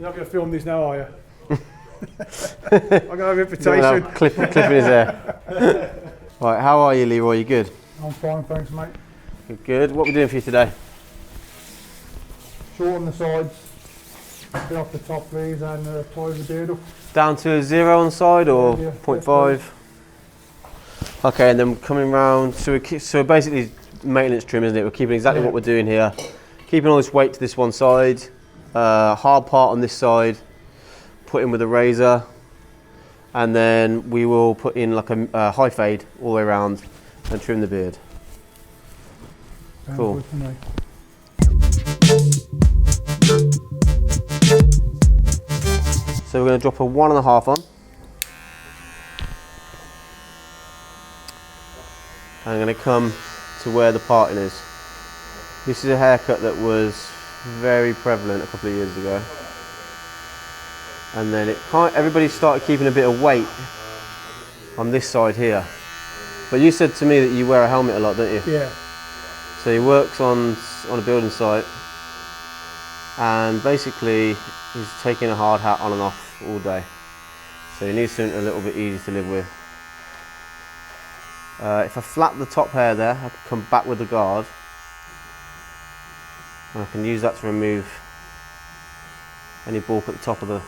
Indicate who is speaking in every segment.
Speaker 1: You're not going to film this now, are you? I'm going to have a reputation.
Speaker 2: Clipping his hair. Right, how are you, Leroy? You good?
Speaker 1: I'm fine, thanks, mate.
Speaker 2: Good. What are we doing for you today?
Speaker 1: Short on the sides, bit off the top please, and tie the beard up.
Speaker 2: Down to a 0 on the side or
Speaker 1: Yeah,
Speaker 2: 0.5? Okay, and then coming round, so basically maintenance trim, isn't it? We're keeping exactly what we're doing here. Keeping all this weight to this one side, hard part on this side, put in with a razor, and then we will put in like a high fade all the way around and trim the beard.
Speaker 1: Sounds
Speaker 2: cool.
Speaker 1: Good for me.
Speaker 2: So we're going to drop a 1.5 on. I'm going to come to where the parting is. This is a haircut that was very prevalent a couple of years ago. And then everybody started keeping a bit of weight on this side here. But you said to me that you wear a helmet a lot, don't you?
Speaker 1: Yeah.
Speaker 2: So he works on a building site, and basically he's taking a hard hat on and off all day. So he needs something a little bit easy to live with. If I flap the top hair there, I can come back with the guard, and I can use that to remove any bulk at the top of the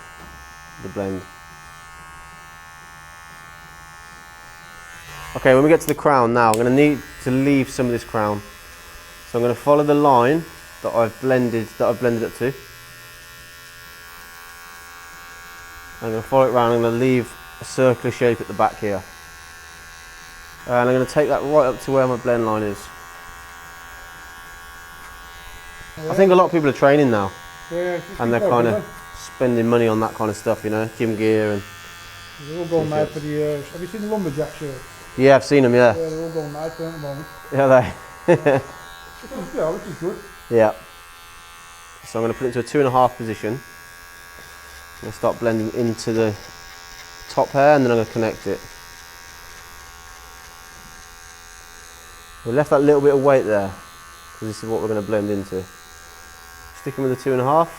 Speaker 2: blend. Okay, when we get to the crown now, I'm going to need to leave some of this crown. So I'm going to follow the line that I've blended up to. I'm going to follow it around. I'm going to leave a circular shape at the back here. And I'm going to take that right up to where my blend line is.
Speaker 1: Yeah.
Speaker 2: I think a lot of people are training now.
Speaker 1: Yeah,
Speaker 2: and they're kind of spending money on that kind of stuff, you know, gym gear and...
Speaker 1: They're all going mad for the... have you seen the lumberjack shirts?
Speaker 2: Yeah, I've seen them, yeah.
Speaker 1: Yeah, they're all going mad for them at the moment.
Speaker 2: Yeah, they...
Speaker 1: Yeah, which is good.
Speaker 2: Yeah. So I'm going to put it into a 2.5 position. I'm going to start blending into the top hair, and then I'm going to connect it. We left that little bit of weight there, because this is what we're going to blend into. Sticking with the 2.5.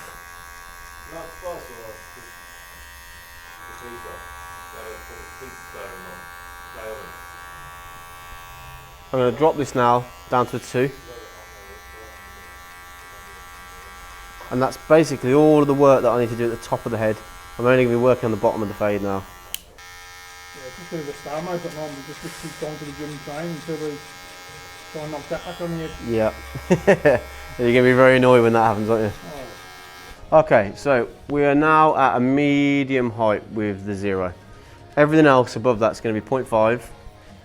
Speaker 2: I'm going to drop this now down to a 2. And that's basically all of the work that I need to do at the top of the head. I'm only going to be working on the bottom of the fade now.
Speaker 1: Yeah, it's just a bit of a stalemate at the moment. We just keep going to the gym and train until we try and knock that back on you.
Speaker 2: Yeah. You're going to be very annoyed when that happens, aren't you?
Speaker 1: Oh.
Speaker 2: Okay, so we are now at a medium height with the 0. Everything else above that's going to be 0.5,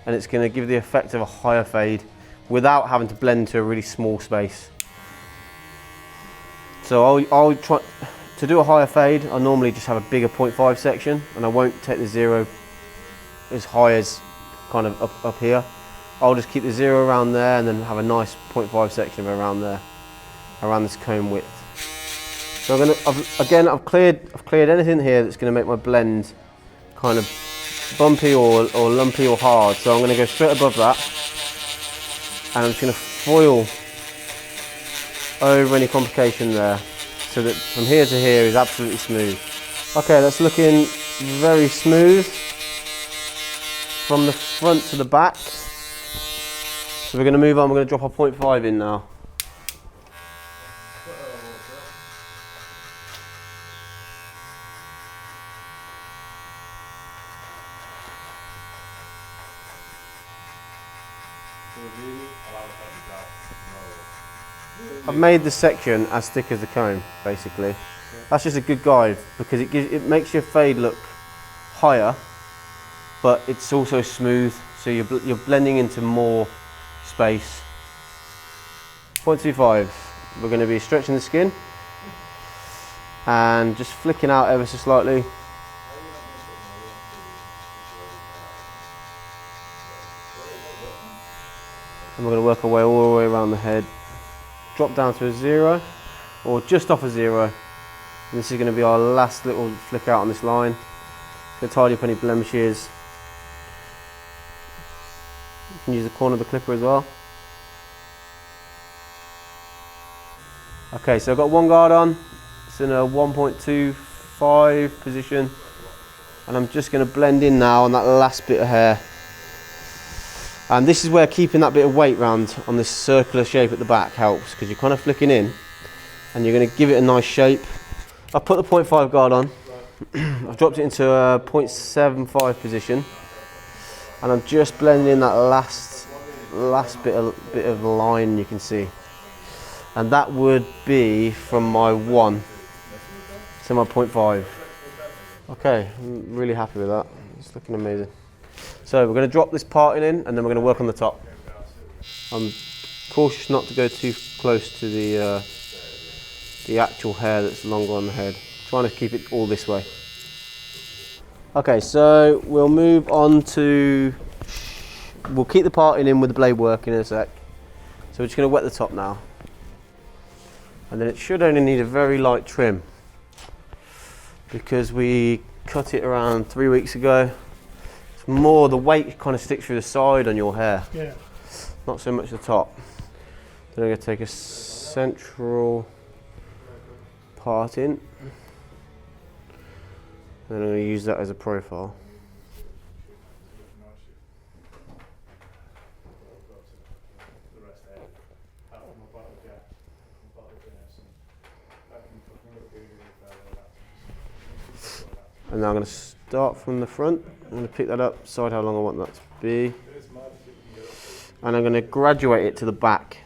Speaker 2: and it's going to give the effect of a higher fade without having to blend to a really small space. So I'll try to do a higher fade. I normally just have a bigger 0.5 section, and I won't take the 0 as high as kind of up here. I'll just keep the 0 around there, and then have a nice 0.5 section around there, around this comb width. So I've cleared anything here that's going to make my blend kind of bumpy or lumpy or hard. So I'm going to go straight above that, and I'm just going to foil over any complication there, so that from here to here is absolutely smooth. Okay, that's looking very smooth from the front to the back. So we're going to move on. We're going to drop our 0.5 in now. I've made the section as thick as the comb, basically. That's just a good guide, because it makes your fade look higher, but it's also smooth, so you're blending into more space. 0.25, we're going to be stretching the skin and just flicking out ever so slightly. And we're going to work our way all the way around the head. Drop down to a 0, or just off a 0. And this is going to be our last little flick out on this line. Going to tidy up any blemishes. You can use the corner of the clipper as well. Okay, so I've got one guard on, It's in a 1.25 position, and I'm just going to blend in now on that last bit of hair. And this is where keeping that bit of weight round on this circular shape at the back helps, because you're kind of flicking in and you're going to give it a nice shape. I've put the 0.5 guard on. I've dropped it into a 0.75 position, and I'm just blending in that last bit of line you can see, and that would be from my 1 to my 0.5. Okay, I'm really happy with that. It's looking amazing. So we're going to drop this parting in, and then we're going to work on the top. I'm cautious not to go too close to the actual hair that's longer on the head. Trying to keep it all this way. Okay, so we'll move on to, we'll keep the parting in with the blade working in a sec. So we're just going to wet the top now. And then it should only need a very light trim, because we cut it around 3 weeks ago. It's more the weight kind of sticks through the side on your hair. Yeah. Not so much the top. Then I'm going to take a central parting. And I'm going to use that as a profile. And now I'm going to start from the front. I'm going to pick that up, decide how long I want that to be. And I'm going to graduate it to the back.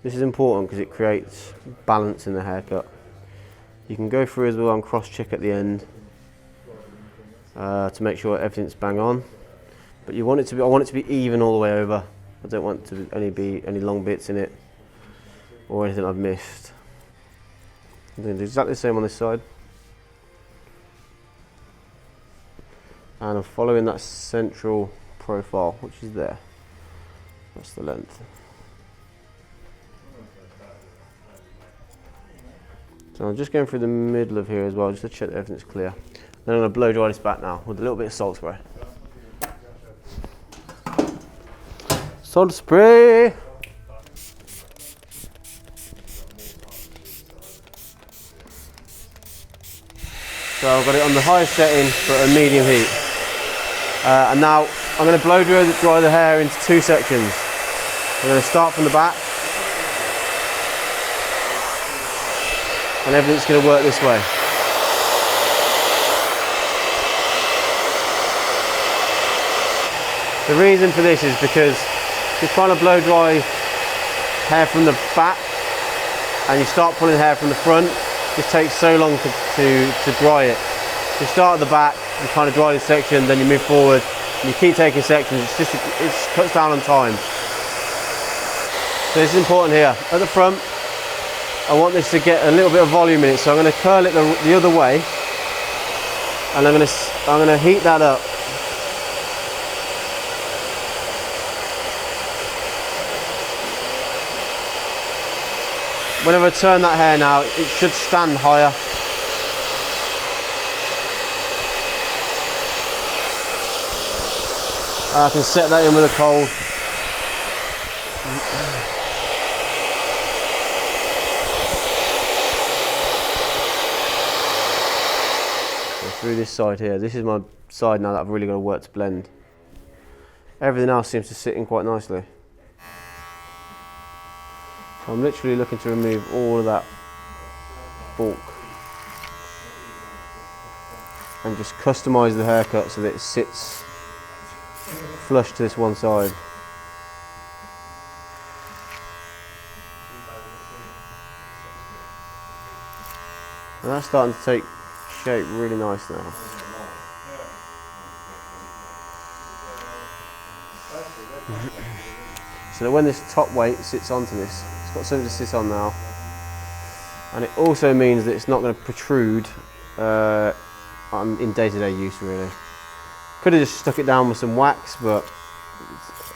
Speaker 2: This is important because it creates balance in the haircut. You can go through as well and cross check at the end to make sure everything's bang on. But you want it to be, I want it to be even all the way over. I don't want to be any long bits in it or anything I've missed. I'm going to do exactly the same on this side. And I'm following that central profile, which is there. That's the length. So I'm just going through the middle of here as well, just to check that everything's clear. Then I'm going to blow dry this back now with a little bit of salt spray. Salt spray! So I've got it on the highest setting for a medium heat. And now I'm going to blow dry the hair into 2 sections. I'm going to start from the back, and everything's going to work this way. The reason for this is because if you're trying to blow dry hair from the back and you start pulling hair from the front, it just takes so long to dry it. You start at the back, you kind of dry this section, then you move forward, and you keep taking sections. It cuts down on time. So this is important here. At the front, I want this to get a little bit of volume in it, so I'm going to curl it the other way, and I'm going to heat that up. Whenever I turn that hair now, it should stand higher. I can set that in with a cold. Through this side here. This is my side now that I've really got to work to blend. Everything else seems to sit in quite nicely. So I'm literally looking to remove all of that bulk and just customise the haircut so that it sits flush to this one side. And that's starting to take shape really nice now. So that when this top weight sits onto this, it's got something to sit on now. And it also means that it's not going to protrude in day-to-day use really. Could have just stuck it down with some wax, but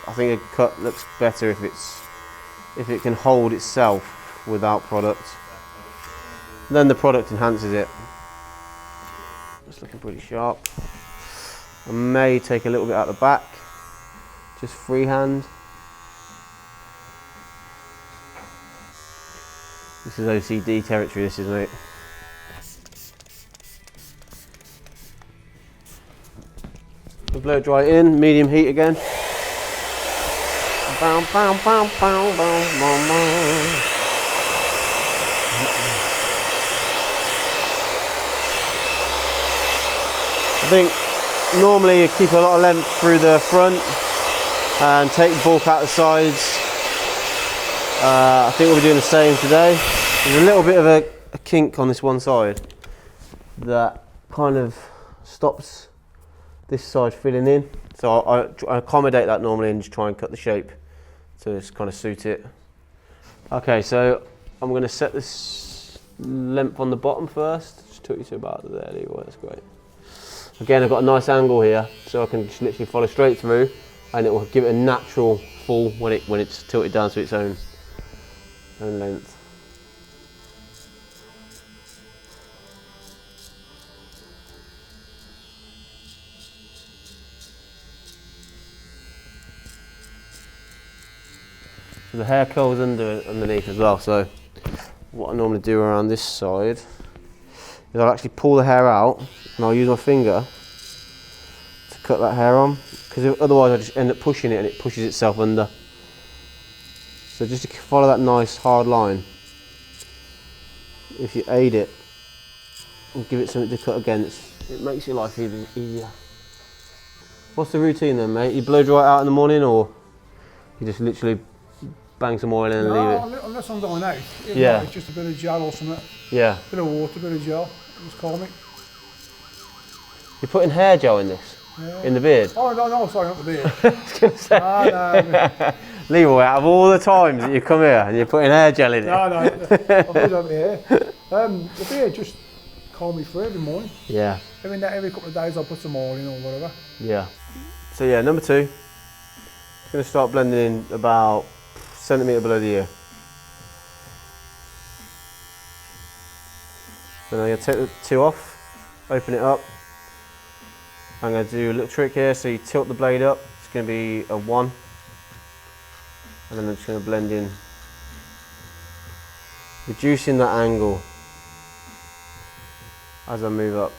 Speaker 2: I think a cut looks better if it can hold itself without product. Then the product enhances it. It's looking pretty sharp. I may take a little bit out the back, just freehand. This is OCD territory, this is, mate. We'll blow it dry in, medium heat again. Bow, bow, bow, bow, bow, bow, bow. I think normally you keep a lot of length through the front and take the bulk out the sides. I think we'll be doing the same today. There's a little bit of a kink on this one side that kind of stops this side filling in. So I accommodate that normally and just try and cut the shape to just kind of suit it. Okay, so I'm going to set this length on the bottom first. Just took you to about there, Leroy, that's great. Again, I've got a nice angle here, so I can just literally follow straight through and it will give it a natural fall when it's tilted down to its own length. So the hair curls underneath as well, so what I normally do around this side is I'll actually pull the hair out and I'll use my finger to cut that hair on, because otherwise I just end up pushing it and it pushes itself under. So just to follow that nice hard line, if you aid it and give it something to cut against, it makes your life even easier. What's the routine then, mate? You blow dry it out in the morning, or you just literally bang some oil in and leave it?
Speaker 1: Unless I'm going out,
Speaker 2: yeah.
Speaker 1: It's just a bit of gel or something.
Speaker 2: Yeah.
Speaker 1: Bit of water, bit of gel. Just call me.
Speaker 2: You're putting hair gel in this? Yeah. In the beard?
Speaker 1: Oh no, sorry, not the beard.
Speaker 2: I was going to say.
Speaker 1: No.
Speaker 2: Leroy, out of all the times that you come here and you're putting hair gel in it.
Speaker 1: No, I'll put it over here. The beard just calm me through every morning.
Speaker 2: Yeah.
Speaker 1: Every couple of days I'll put some oil in or whatever.
Speaker 2: Yeah. So yeah, number 2. Just going to start blending in about centimetre below the ear. So now I'm going to take the 2 off, open it up. I'm going to do a little trick here, so you tilt the blade up, it's going to be a 1. And then I'm just going to blend in, reducing that angle as I move up.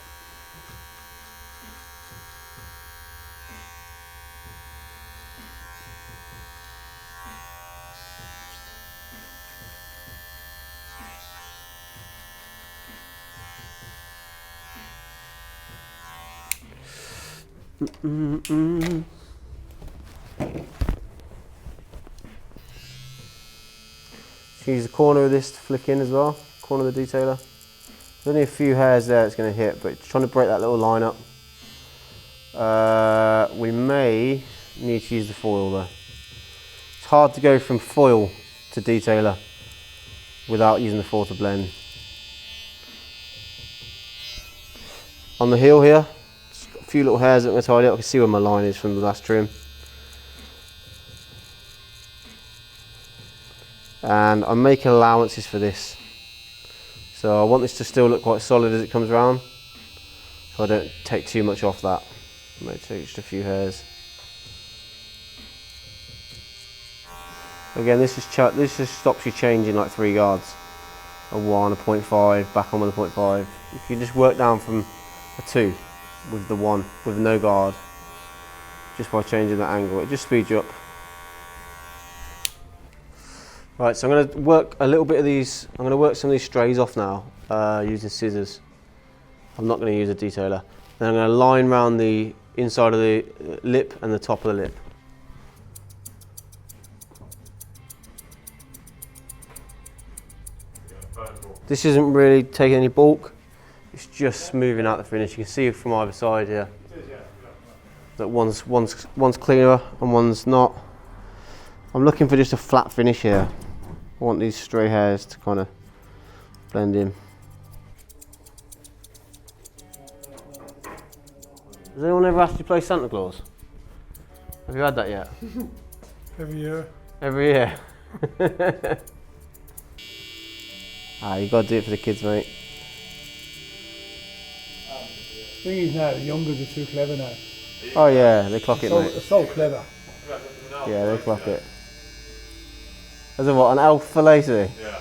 Speaker 2: Use the corner of this to flick in as well, corner of the detailer. There's only a few hairs there it's going to hit, but trying to break that little line up. We may need to use the foil though. It's hard to go from foil to detailer without using the foil to blend. On the heel here, just got a few little hairs that I'm going to tidy up. I can see where my line is from the last trim. And I'm making allowances for this. So I want this to still look quite solid as it comes around, so I don't take too much off that. I may take just a few hairs. Again, this just stops you changing like 3 guards. A 1, a 0.5, back on with a 0.5. If you just work down from a 2 with the 1, with no guard, just by changing that angle, it just speeds you up. Right, so I'm going to work a little bit of these, I'm going to work some of these strays off now using scissors. I'm not going to use a detailer. Then I'm going to line around the inside of the lip and the top of the lip. This isn't really taking any bulk, it's just smoothing out the finish. You can see from either side here that one's cleaner and one's not. I'm looking for just a flat finish here. I want these stray hairs to kind of blend in. Has anyone ever asked you to play Santa Claus? Have you had that yet?
Speaker 1: Every year.
Speaker 2: Every year? You got to do it for the kids, mate.
Speaker 1: The thing is now, the youngers are too clever now.
Speaker 2: Oh yeah, they clock it, mate.
Speaker 1: They're so clever.
Speaker 2: Yeah, they clock it. As a what, an elf for lazy?
Speaker 3: Yeah.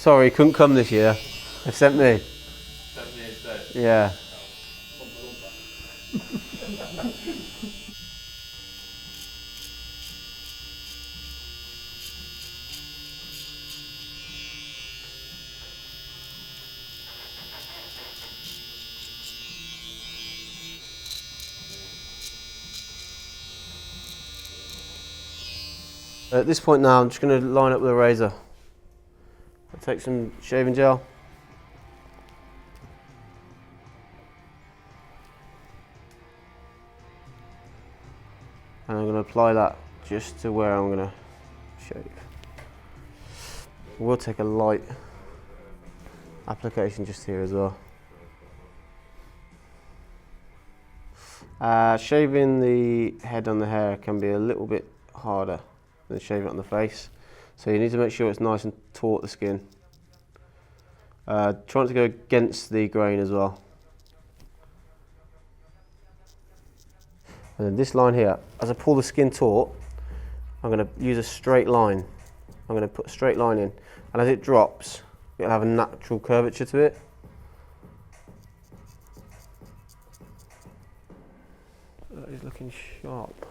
Speaker 2: Sorry, couldn't come this year. They sent me.
Speaker 3: Sent me instead.
Speaker 2: Yeah. At this point now, I'm just going to line up with a razor. I'll take some shaving gel. And I'm going to apply that just to where I'm going to shave. We'll take a light application just here as well. Shaving the head on the hair can be a little bit harder than shaving it on the face. So you need to make sure it's nice and taut, the skin. Trying to go against the grain as well. And then this line here, as I pull the skin taut, I'm going to use a straight line. I'm going to put a straight line in, and as it drops, it'll have a natural curvature to it. That is looking sharp.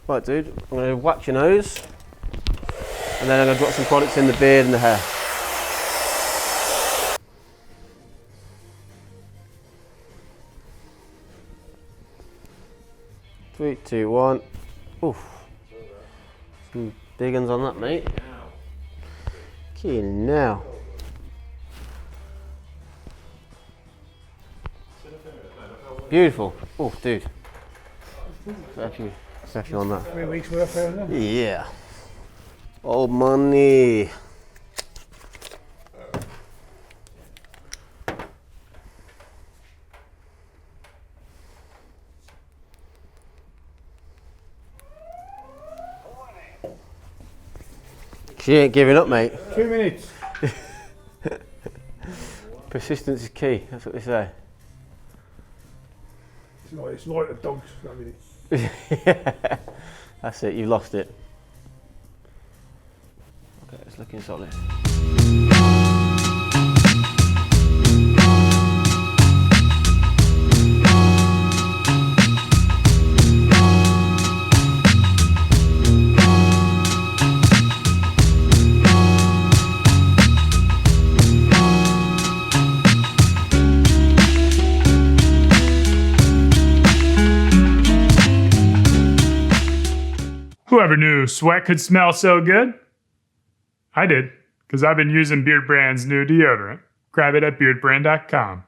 Speaker 2: Right, dude, I'm going to wax your nose, and then I'm going to drop some products in the beard and the hair. 3, 2, 1. Oof. Some big ones on that, mate. Okay, now. Beautiful. Oh, dude. Fair few on that.
Speaker 1: 3 weeks worth there, isn't it?
Speaker 2: Yeah. Old money. She ain't giving up, mate.
Speaker 1: 2 minutes.
Speaker 2: Persistence is key, that's what they say.
Speaker 1: It's like a dog's family.
Speaker 2: Yeah, that's it, you lost it. Okay, it's looking solid.
Speaker 4: Whoever knew sweat could smell so good? I did, because I've been using Beardbrand's new deodorant. Grab it at beardbrand.com.